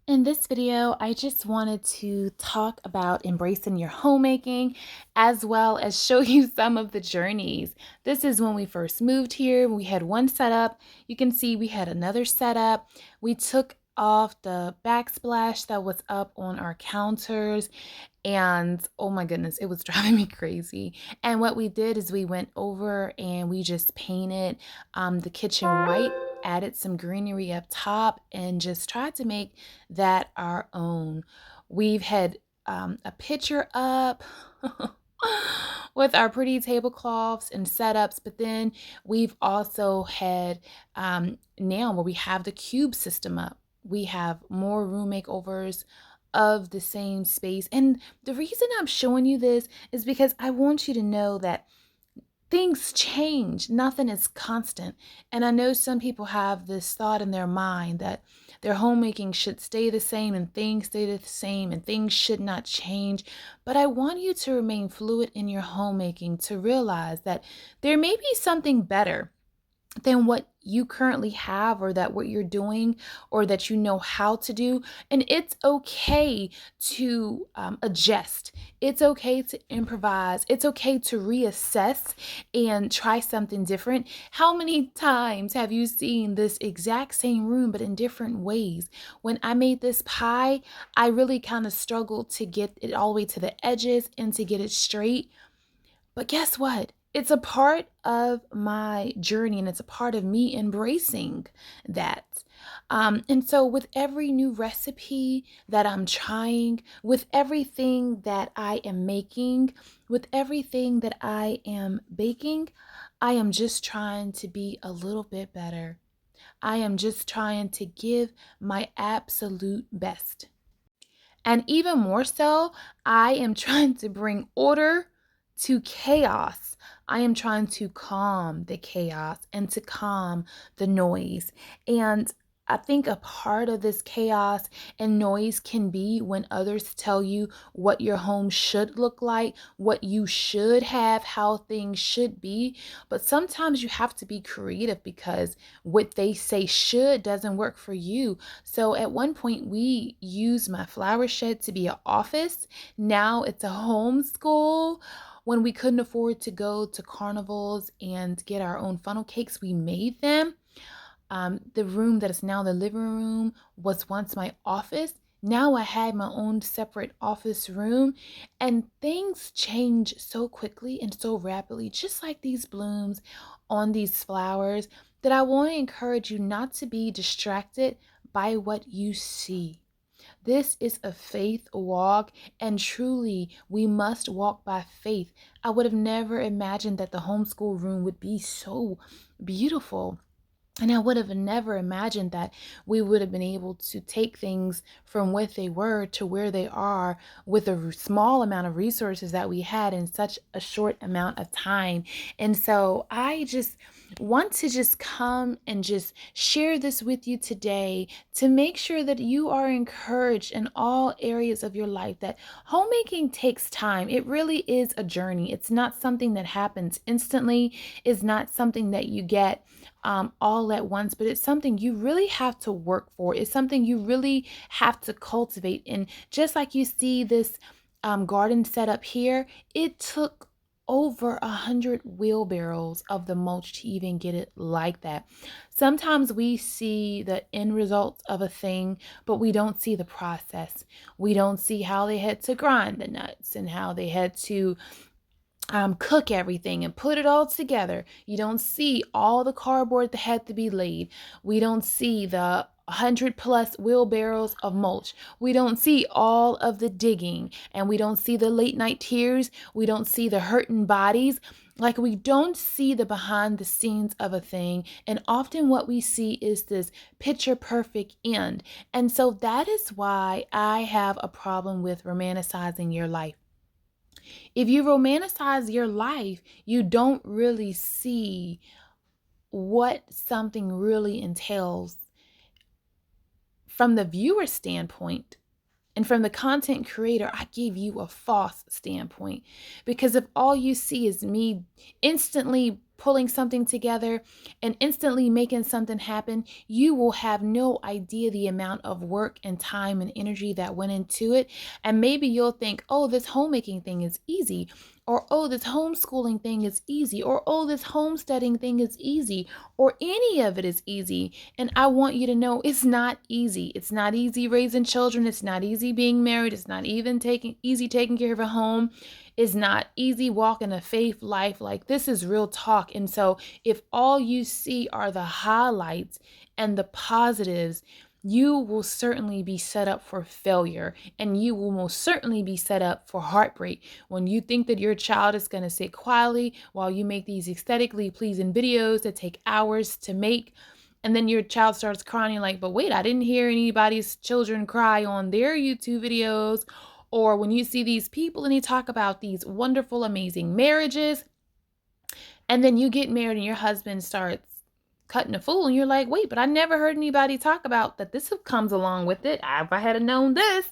In this video, I just wanted to talk about embracing your homemaking as well as show you some of the journeys. This is when we first moved here. We had one setup. You can see we had another setup. We took off the backsplash that was up on our counters, and oh my goodness, it was driving me crazy. And what we did is we went over and we just painted the kitchen white, added some greenery up top, and just tried to make that our own. We've had a picture up with our pretty tablecloths and setups, but then we've also had now where we have the cube system up. We have more room makeovers of the same space. And the reason I'm showing you this is because I want you to know that things change. Nothing is constant. And I know some people have this thought in their mind that their homemaking should stay the same and things stay the same and things should not change. But I want you to remain fluid in your homemaking, to realize that there may be something better than what you currently have, or that what you're doing, or that you know how to do. And it's okay to adjust. It's okay to improvise. It's okay to reassess and try something different. How many times have you seen this exact same room but in different ways? When I made this pie, I really kind of struggled to get it all the way to the edges and to get it straight. But guess what? It's a part of my journey, and it's a part of me embracing that. And so, with every new recipe that I'm trying, with everything that I am making, with everything that I am baking, I am just trying to be a little bit better. I am just trying to give my absolute best. And even more so, I am trying to bring order to chaos. I am trying to calm the chaos and to calm the noise. And I think a part of this chaos and noise can be when others tell you what your home should look like, what you should have, how things should be. But sometimes you have to be creative because what they say should doesn't work for you. So at one point, we used my flower shed to be an office. Now it's a homeschool. When we couldn't afford to go to carnivals and get our own funnel cakes, we made them. The room that is now the living room was once my office. Now I had my own separate office room, and things change so quickly and so rapidly, just like these blooms on these flowers, that I want to encourage you not to be distracted by what you see. This is a faith walk, and truly, we must walk by faith. I would have never imagined that the homeschool room would be so beautiful. And I would have never imagined that we would have been able to take things from what they were to where they are with a small amount of resources that we had in such a short amount of time. And so I just want to just come and just share this with you today to make sure that you are encouraged in all areas of your life, that homemaking takes time. It really is a journey. It's not something that happens instantly. It's not something that you get all at once, but it's something you really have to work for. It's something you really have to cultivate. And just like you see this garden set up here, it took over 100 wheelbarrows of the mulch to even get it like that. Sometimes we see the end results of a thing, but we don't see the process. We don't see how they had to grind the nuts and how they had to cook everything and put it all together. You don't see all the cardboard that had to be laid. We don't see the 100+ wheelbarrows of mulch. We don't see all of the digging, and we don't see the late night tears. We don't see the hurting bodies. Like, we don't see the behind the scenes of a thing. And often what we see is this picture perfect end. And so that is why I have a problem with romanticizing your life. If you romanticize your life, you don't really see what something really entails from the viewer standpoint. And from the content creator, I give you a false standpoint. Because if all you see is me instantly pulling something together and instantly making something happen, you will have no idea the amount of work and time and energy that went into it. And maybe you'll think, oh, this homemaking thing is easy, or oh, this homeschooling thing is easy, or oh, this homesteading thing is easy, or any of it is easy. And I want you to know it's not easy. It's not easy raising children. It's not easy being married. It's not even easy taking care of a home. It's not easy walking a faith life. Like, this is real talk. And so if all you see are the highlights and the positives, you will certainly be set up for failure, and you will most certainly be set up for heartbreak when you think that your child is going to sit quietly while you make these aesthetically pleasing videos that take hours to make. And then your child starts crying. You're like, but wait, I didn't hear anybody's children cry on their YouTube videos. Or when you see these people and they talk about these wonderful, amazing marriages, and then you get married and your husband starts cutting a fool, and you're like, wait, but I never heard anybody talk about that this comes along with it. If I had known this.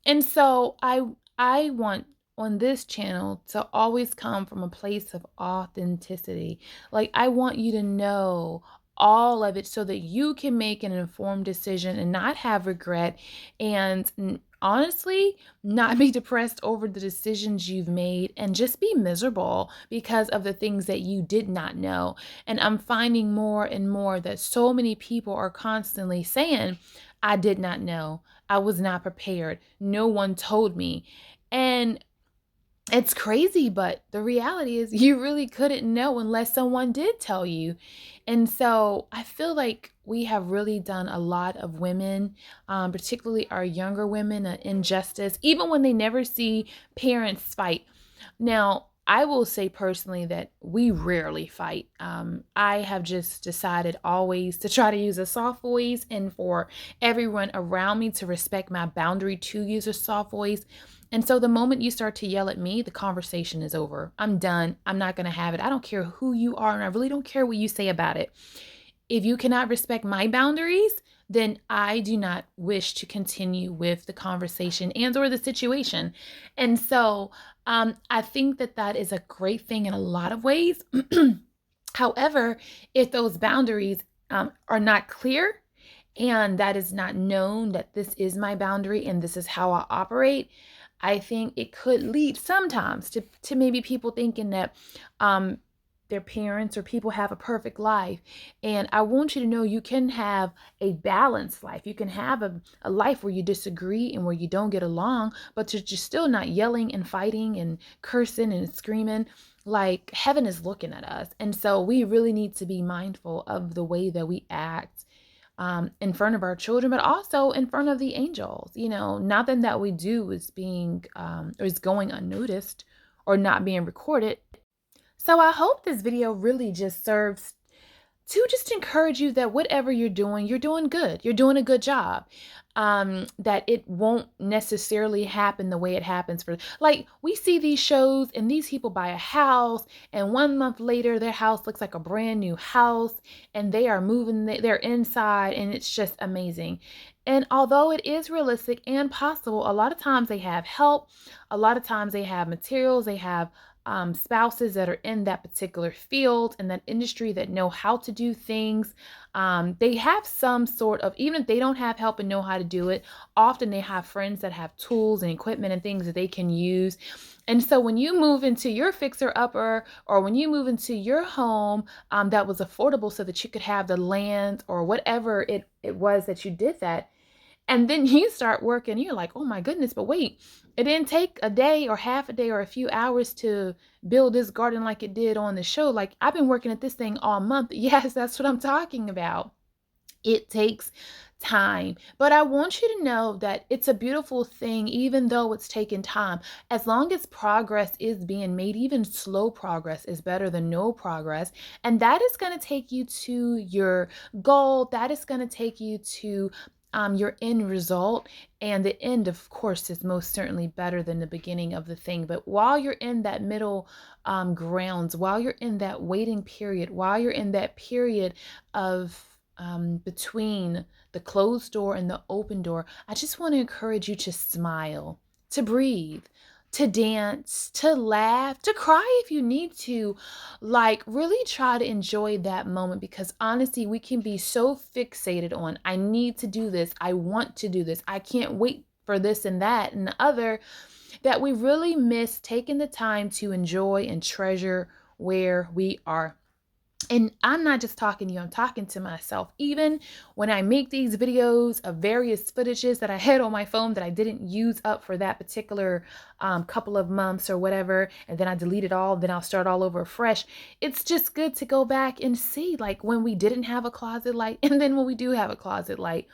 And so I want on this channel to always come from a place of authenticity. Like, I want you to know all of it so that you can make an informed decision and not have regret, and honestly not be depressed over the decisions you've made and just be miserable because of the things that you did not know. And I'm finding more and more that so many people are constantly saying, I did not know. I was not prepared. No one told me. And it's crazy, but the reality is you really couldn't know unless someone did tell you. And so I feel like we have really done a lot of women, particularly our younger women, an injustice, even when they never see parents fight. Now, I will say personally that we rarely fight. I have just decided always to try to use a soft voice, and for everyone around me to respect my boundary to use a soft voice. And so the moment you start to yell at me, the conversation is over. I'm done. I'm not going to have it. I don't care who you are, and I really don't care what you say about it. If you cannot respect my boundaries, then I do not wish to continue with the conversation and or the situation. And so I think that that is a great thing in a lot of ways. However, if those boundaries are not clear, and that is not known that this is my boundary and this is how I operate, I think it could lead sometimes to maybe people thinking that their parents or people have a perfect life. And I want you to know you can have a balanced life. You can have a life where you disagree and where you don't get along, but you're just still not yelling and fighting and cursing and screaming. Like, heaven is looking at us. And so we really need to be mindful of the way that we act in front of our children, but also in front of the angels. You know, nothing that we do is being or is going unnoticed or not being recorded. So I hope this video really just serves to just encourage you that whatever you're doing good. You're doing a good job. That it won't necessarily happen the way it happens for, like, we see these shows and these people buy a house and 1 month later their house looks like a brand new house and they are moving their inside, and it's just amazing. And although it is realistic and possible, a lot of times they have help, a lot of times they have materials, they have spouses that are in that particular field and that industry that know how to do things. They have some sort of, even if they don't have help and know how to do it, often they have friends that have tools and equipment and things that they can use. And so when you move into your fixer-upper, or when you move into your home that was affordable so that you could have the land or whatever it was that you did that, and then you start working, you're like, oh my goodness, but wait, it didn't take a day or half a day or a few hours to build this garden like it did on the show. Like, I've been working at this thing all month. Yes, that's what I'm talking about. It takes time. But I want you to know that it's a beautiful thing, even though it's taken time. As long as progress is being made, even slow progress is better than no progress. And that is going to take you to your goal. That is going to take you to your end result. And the end, of course, is most certainly better than the beginning of the thing. But while you're in that middle grounds, while you're in that waiting period, while you're in that period of between the closed door and the open door, I just want to encourage you to smile, to breathe, to dance, to laugh, to cry if you need to. Like, really try to enjoy that moment, because honestly, we can be so fixated on, I need to do this, I want to do this, I can't wait for this and that and the other, that we really miss taking the time to enjoy and treasure where we are. And I'm not just talking to you, I'm talking to myself. Even when I make these videos of various footages that I had on my phone that I didn't use up for that particular couple of months or whatever, and then I delete it all, then I'll start all over fresh. It's just good to go back and see, like, when we didn't have a closet light and then when we do have a closet light,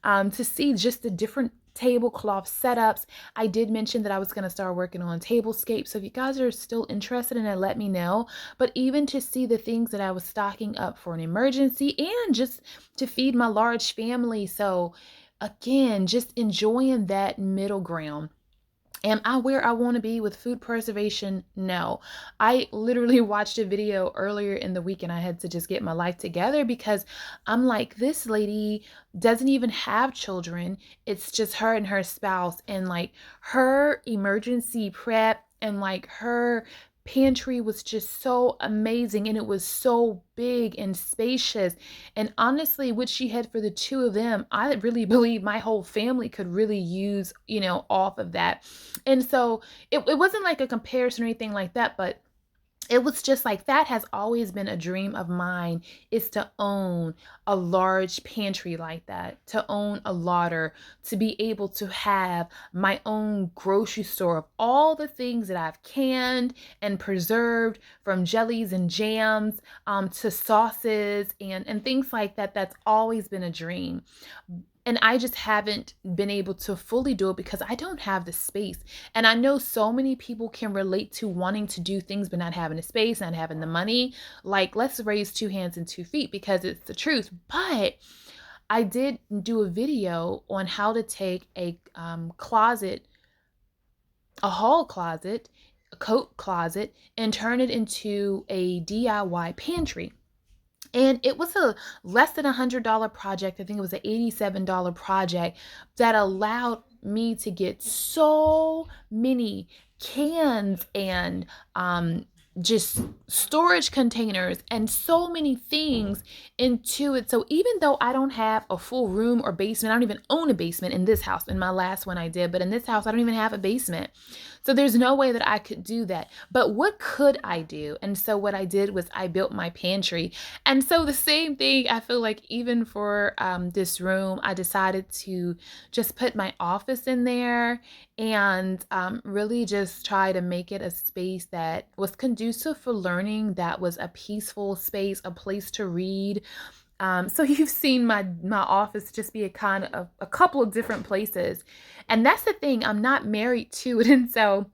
to see just the different tablecloth setups. I did mention that I was going to start working on tablescapes. So if you guys are still interested in it, let me know. But even to see the things that I was stocking up for an emergency and just to feed my large family. So again, just enjoying that middle ground. Am I where I want to be with food preservation? No. I literally watched a video earlier in the week and I had to just get my life together, because I'm like, this lady doesn't even have children. It's just her and her spouse, and like her emergency prep and like her pantry was just so amazing, and it was so big and spacious. And honestly, what she had for the two of them, I really believe my whole family could really use, off of that. And so it wasn't like a comparison or anything like that, but it was just like, that has always been a dream of mine, is to own a large pantry like that, to own a larder, to be able to have my own grocery store of all the things that I've canned and preserved, from jellies and jams to sauces and things like that. That's always been a dream. And I just haven't been able to fully do it because I don't have the space. And I know so many people can relate to wanting to do things but not having the space, not having the money. Like, let's raise two hands and 2 feet, because it's the truth. But I did do a video on how to take a closet, a hall closet, a coat closet, and turn it into a DIY pantry. And it was a less than $100 project. I think it was an $87 project that allowed me to get so many cans and just storage containers and so many things into it. So even though I don't have a full room or basement, I don't even own a basement in this house. In my last one I did, but in this house I don't even have a basement. So there's no way that I could do that. But what could I do? And so what I did was I built my pantry. And so the same thing, I feel like, even for this room, I decided to just put my office in there and really just try to make it a space that was conducive for learning, that was a peaceful space, a place to read. So you've seen my office just be a kind of a couple of different places. And that's the thing, I'm not married to it. And so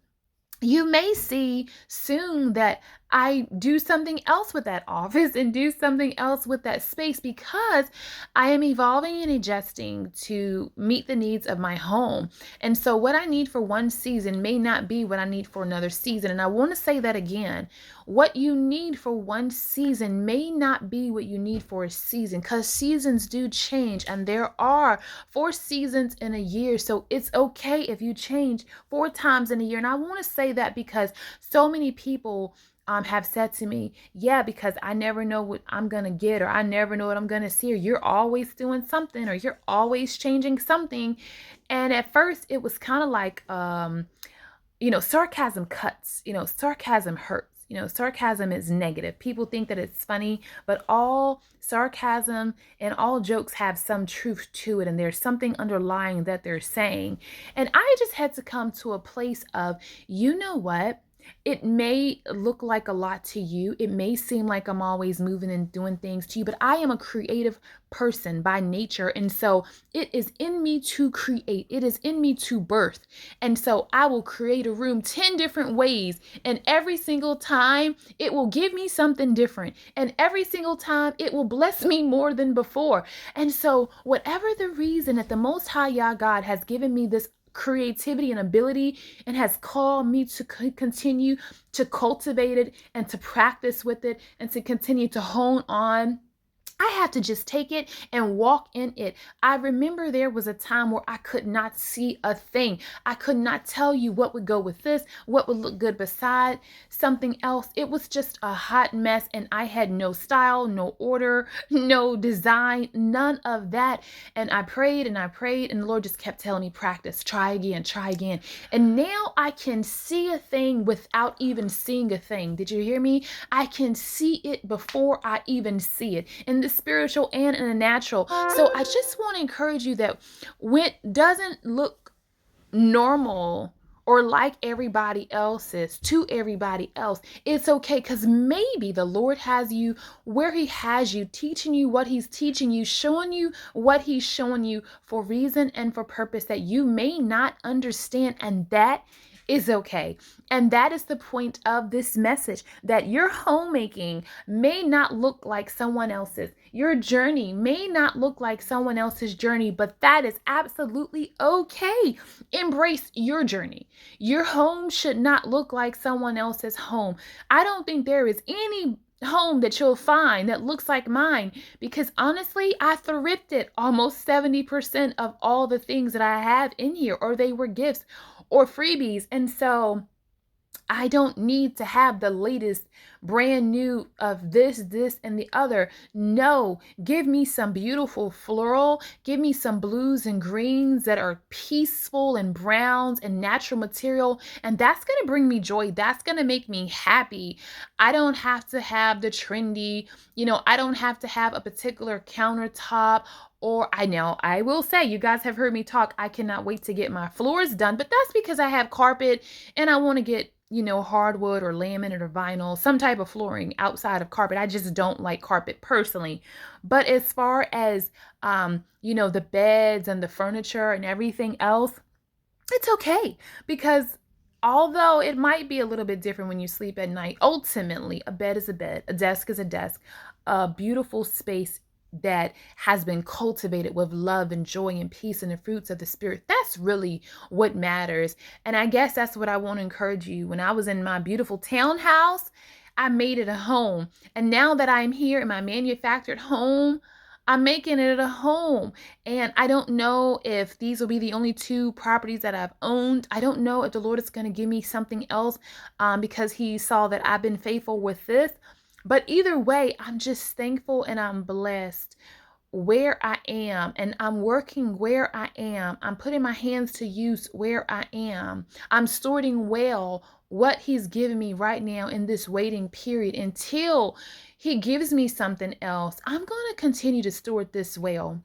you may see soon that I do something else with that office and do something else with that space, because I am evolving and adjusting to meet the needs of my home. And so what I need for one season may not be what I need for another season. And I want to say that again. What you need for one season may not be what you need for a season, because seasons do change, and there are 4 seasons in a year. So it's okay if you change 4 times in a year. And I want to say that because so many people have said to me, yeah, because I never know what I'm going to get, or I never know what I'm going to see, or you're always doing something, or you're always changing something. And at first it was kind of like, sarcasm cuts, sarcasm hurts. Sarcasm is negative. People think that it's funny, but all sarcasm and all jokes have some truth to it, and there's something underlying that they're saying. And I just had to come to a place of, you know what? It may look like a lot to you. It may seem like I'm always moving and doing things to you, but I am a creative person by nature. And so it is in me to create. It is in me to birth. And so I will create a room 10 different ways. And every single time it will give me something different. And every single time it will bless me more than before. And so whatever the reason that the Most High Yah God has given me this creativity and ability, and has called me to continue to cultivate it and to practice with it and to continue to hone on I have to just take it and walk in it. I remember there was a time where I could not see a thing. I could not tell you what would go with this, what would look good beside something else. It was just a hot mess, and I had no style, no order, no design, none of that. And I prayed and I prayed, and the Lord just kept telling me, practice, try again, try again. And now I can see a thing without even seeing a thing. Did you hear me? I can see it before I even see it, in the spiritual and in the natural. So I just want to encourage you that when it doesn't look normal or like everybody else's to everybody else, it's okay, because maybe the Lord has you where he has you, teaching you what he's teaching you, showing you what he's showing you for reason and for purpose that you may not understand, and that is okay. And that is the point of this message, that your homemaking may not look like someone else's. Your journey may not look like someone else's journey, but that is absolutely okay. Embrace your journey. Your home should not look like someone else's home. I don't think there is any home that you'll find that looks like mine, because honestly, I thrifted almost 70% of all the things that I have in here, or they were gifts or freebies. And so I don't need to have the latest brand new of this, and the other. No, give me some beautiful floral. Give me some blues and greens that are peaceful, and browns and natural material. And that's going to bring me joy. That's going to make me happy. I don't have to have the trendy, I don't have to have a particular countertop. Or I know, I will say, you guys have heard me talk, I cannot wait to get my floors done, but that's because I have carpet and I want to get, hardwood or laminate or vinyl, some type of flooring outside of carpet. I just don't like carpet personally. But as far as, the beds and the furniture and everything else, it's okay, because although it might be a little bit different when you sleep at night, ultimately a bed is a bed, a desk is a desk, a beautiful space that has been cultivated with love and joy and peace and the fruits of the spirit. That's really what matters. And I guess that's what I want to encourage you. When I was in my beautiful townhouse, I made it a home. And now that I'm here in my manufactured home, I'm making it a home. And I don't know if these will be the only 2 properties that I've owned. I don't know if the Lord is going to give me something else, because he saw that I've been faithful with this. But either way, I'm just thankful and I'm blessed where I am, and I'm working where I am. I'm putting my hands to use where I am. I'm sorting well what he's given me right now in this waiting period until he gives me something else. I'm going to continue to steward this well.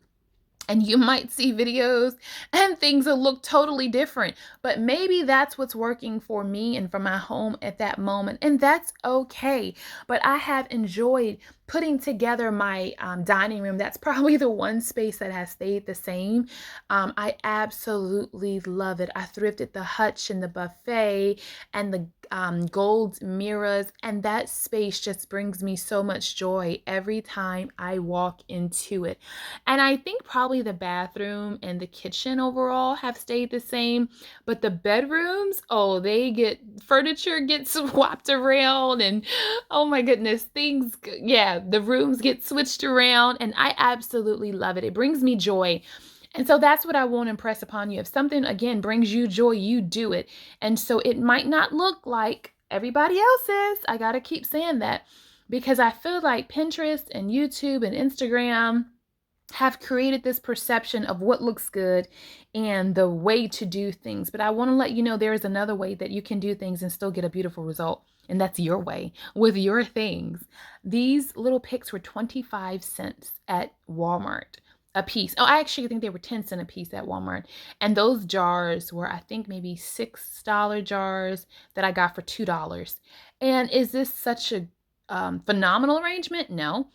And you might see videos and things will look totally different, but maybe that's what's working for me and for my home at that moment, and that's okay. But I have enjoyed putting together my dining room. That's probably the one space that has stayed the same. I absolutely love it. I thrifted the hutch and the buffet and the gold mirrors, and that space just brings me so much joy every time I walk into it. And I think probably the bathroom and the kitchen overall have stayed the same, but the bedrooms, oh, furniture gets swapped around, and oh my goodness, the rooms get switched around, and I absolutely love it. It brings me joy. And so that's what I want to impress upon you. If something, again, brings you joy, you do it. And so it might not look like everybody else's. I got to keep saying that, because I feel like Pinterest and YouTube and Instagram have created this perception of what looks good and the way to do things. But I want to let you know there is another way that you can do things and still get a beautiful result. And that's your way with your things. These little picks were 25 cents at Walmart a piece. Oh, I actually think they were 10 cents a piece at Walmart. And those jars were, I think, maybe $6 jars that I got for $2. And is this such a phenomenal arrangement? No.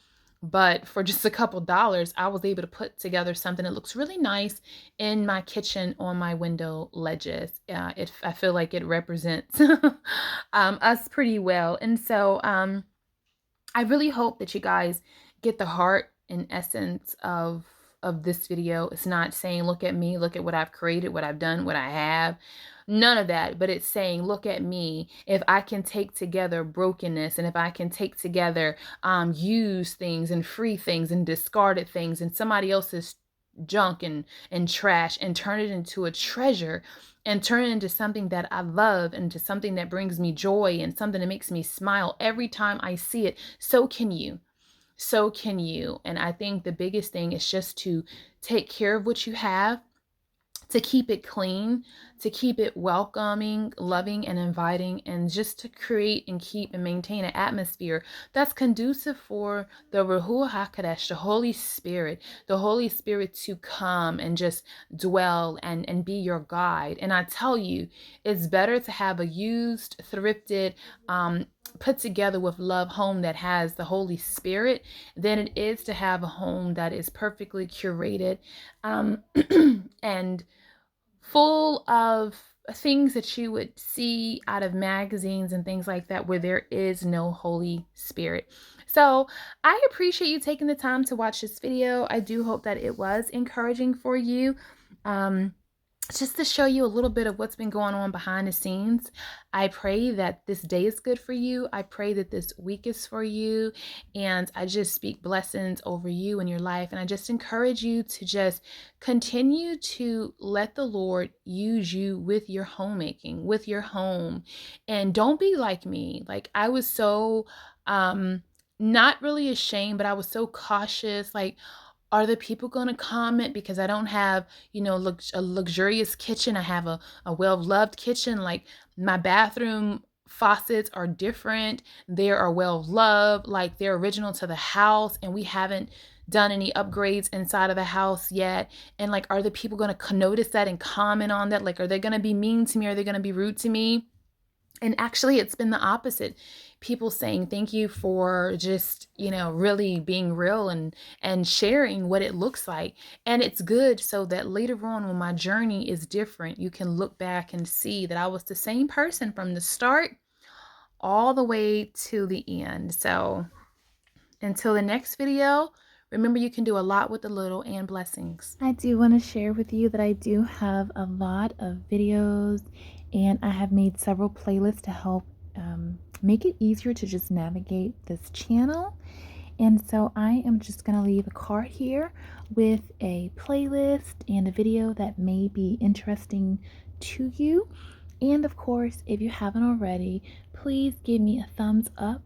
But for just a couple dollars, I was able to put together something that looks really nice in my kitchen on my window ledges. I feel like it represents us pretty well. And so I really hope that you guys get the heart and essence of this video. It's not saying, look at me, look at what I've created, what I've done, what I have. None of that, but it's saying, look at me. If I can take together brokenness, and if I can take together used things and free things and discarded things and somebody else's junk and trash, and turn it into a treasure, and turn it into something that I love, into something that brings me joy and something that makes me smile every time I see it, so can you. So can you. And I think the biggest thing is just to take care of what you have, to keep it clean, to keep it welcoming, loving, and inviting, and just to create and keep and maintain an atmosphere that's conducive for the Ruach HaKodesh, the Holy Spirit to come and just dwell and be your guide. And I tell you, it's better to have a used, thrifted, put together with love home that has the Holy Spirit than it is to have a home that is perfectly curated and full of things that you would see out of magazines and things like that, where there is no Holy Spirit. So I appreciate you taking the time to watch this video. I do hope that it was encouraging for you. Just to show you a little bit of what's been going on behind the scenes. I pray that this day is good for you. I pray that this week is for you. And I just speak blessings over you and your life. And I just encourage you to just continue to let the Lord use you with your homemaking, with your home. And don't be like me. Like, I was so not really ashamed, but I was so cautious. Like, are the people going to comment because I don't have, a luxurious kitchen? I have a well-loved kitchen. Like, my bathroom faucets are different. They are well-loved. Like, they're original to the house, and we haven't done any upgrades inside of the house yet. And like, are the people going to notice that and comment on that? Like, are they going to be mean to me? Are they going to be rude to me? And actually, it's been the opposite. People saying thank you for just, really being real and sharing what it looks like. And it's good so that later on, when my journey is different, you can look back and see that I was the same person from the start all the way to the end. So until the next video, remember, you can do a lot with a little, and blessings. I do want to share with you that I do have a lot of videos, and I have made several playlists to help make it easier to just navigate this channel. And so I am just going to leave a card here with a playlist and a video that may be interesting to you. And of course, if you haven't already, please give me a thumbs up,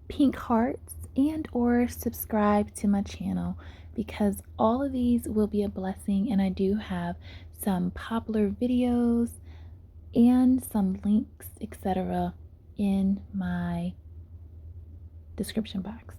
pink hearts, and or subscribe to my channel, because all of these will be a blessing. And I do have some popular videos and some links, etc., in my description box.